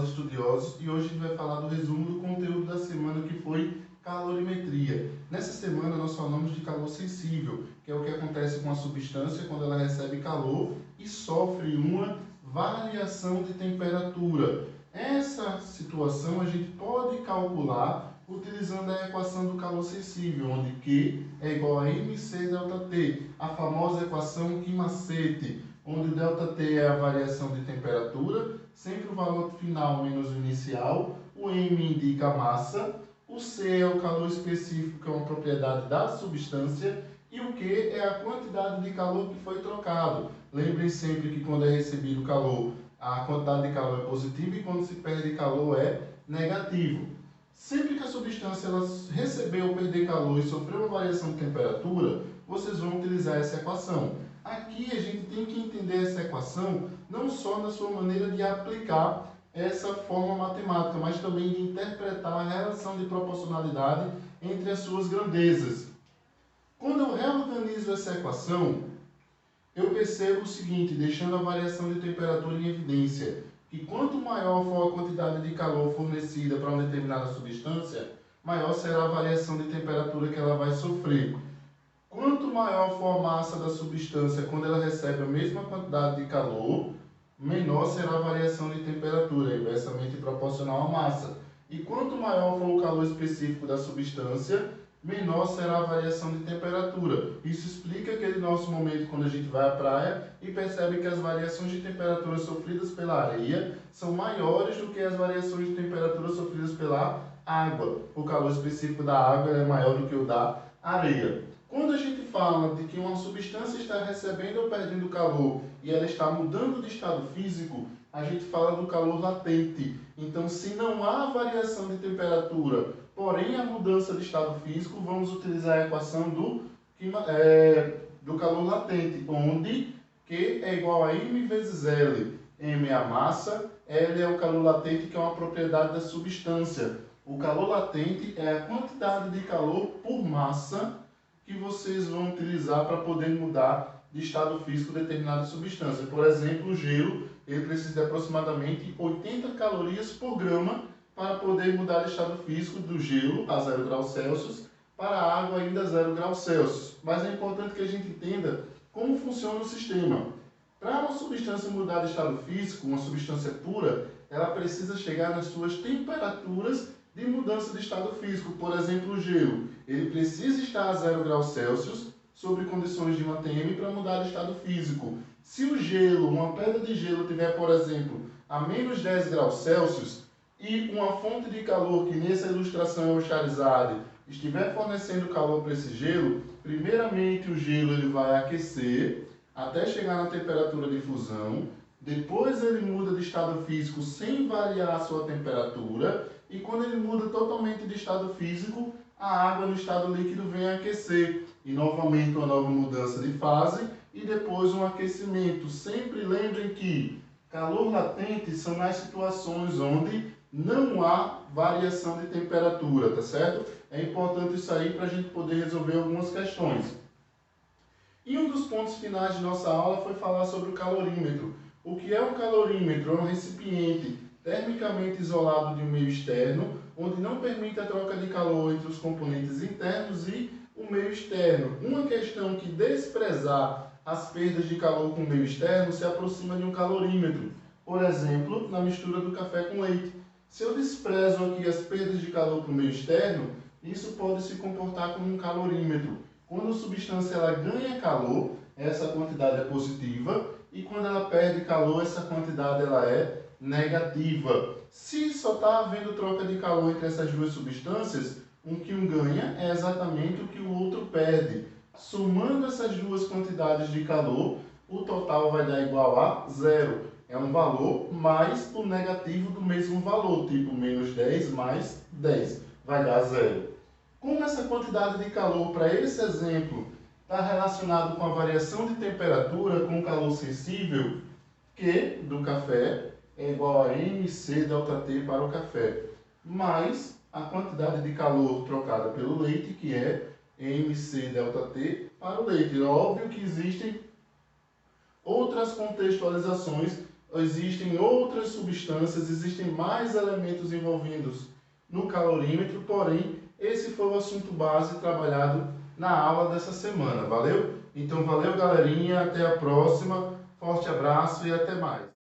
estudiosos, e hoje a gente vai falar do resumo do conteúdo da semana, que foi calorimetria. Nessa semana nós falamos de calor sensível, que é o que acontece com a substância quando ela recebe calor e sofre uma variação de temperatura. Essa situação a gente pode calcular utilizando a equação do calor sensível, onde Q é igual a mc ΔT, a famosa equação Q-macete, onde ΔT é a variação de temperatura, sempre o valor final menos o inicial, o M indica a massa, o C é o calor específico, que é uma propriedade da substância, e o Q é a quantidade de calor que foi trocado. Lembrem sempre que quando é recebido calor, a quantidade de calor é positiva e quando se perde calor é negativo. Sempre que a substância ela recebeu ou perder calor e sofreu uma variação de temperatura, vocês vão utilizar essa equação. Aqui a gente tem que entender essa equação não só na sua maneira de aplicar essa forma matemática, mas também de interpretar a relação de proporcionalidade entre as suas grandezas. Quando eu reorganizo essa equação, eu percebo o seguinte, deixando a variação de temperatura em evidência, que quanto maior for a quantidade de calor fornecida para uma determinada substância, maior será a variação de temperatura que ela vai sofrer. Quanto maior for a massa da substância quando ela recebe a mesma quantidade de calor, menor será a variação de temperatura, inversamente proporcional à massa. E quanto maior for o calor específico da substância, menor será a variação de temperatura. Isso explica aquele nosso momento quando a gente vai à praia e percebe que as variações de temperatura sofridas pela areia são maiores do que as variações de temperatura sofridas pela água. O calor específico da água é maior do que o da areia. Quando a gente fala de que uma substância está recebendo ou perdendo calor e ela está mudando de estado físico, a gente fala do calor latente. Então, se não há variação de temperatura, porém a mudança de estado físico, vamos utilizar a equação do calor latente, onde Q é igual a M vezes L. M é a massa, L é o calor latente, que é uma propriedade da substância. O calor latente é a quantidade de calor por massa que vocês vão utilizar para poder mudar de estado físico determinada substância. Por exemplo, o gelo, ele precisa de aproximadamente 80 calorias por grama para poder mudar de estado físico do gelo a 0 graus Celsius para a água ainda a 0 graus Celsius. Mas é importante que a gente entenda como funciona o sistema. Para uma substância mudar de estado físico, uma substância pura, ela precisa chegar nas suas temperaturas de mudança de estado físico. Por exemplo, o gelo, ele precisa estar a 0 graus Celsius sob condições de uma TM para mudar de estado físico. Se o gelo, uma pedra de gelo, tiver, por exemplo, a menos 10 graus Celsius e uma fonte de calor, que nessa ilustração é o Charizard, estiver fornecendo calor para esse gelo, primeiramente o gelo ele vai aquecer até chegar na temperatura de fusão, depois ele muda de estado físico sem variar a sua temperatura, e quando ele muda totalmente de estado físico, a água no estado líquido vem a aquecer. E novamente uma nova mudança de fase e depois um aquecimento. Sempre lembrem que calor latente são nas situações onde não há variação de temperatura, tá certo? É importante isso aí para a gente poder resolver algumas questões. E um dos pontos finais de nossa aula foi falar sobre o calorímetro. O que é um calorímetro? É um recipiente termicamente isolado de um meio externo, onde não permite a troca de calor entre os componentes internos e o meio externo. Uma questão que desprezar as perdas de calor com o meio externo se aproxima de um calorímetro. Por exemplo, na mistura do café com leite. Se eu desprezo aqui as perdas de calor para o meio externo, isso pode se comportar como um calorímetro. Quando a substância ela ganha calor, essa quantidade é positiva, e quando ela perde calor, essa quantidade ela é negativa. Se só está havendo troca de calor entre essas duas substâncias, o que um ganha é exatamente o que o outro perde. Somando essas duas quantidades de calor, o total vai dar igual a zero. É um valor mais o negativo do mesmo valor, tipo menos 10 mais 10, vai dar zero. Como essa quantidade de calor, para esse exemplo, está relacionado com a variação de temperatura, com o calor sensível, Q do café é igual a mc ΔT para o café, mais a quantidade de calor trocada pelo leite, que é mc ΔT para o leite. É óbvio que existem outras contextualizações existem outras substâncias, existem mais elementos envolvidos no calorímetro, porém, esse foi o assunto base trabalhado na aula dessa semana, valeu? Então, valeu, galerinha, até a próxima, forte abraço e até mais.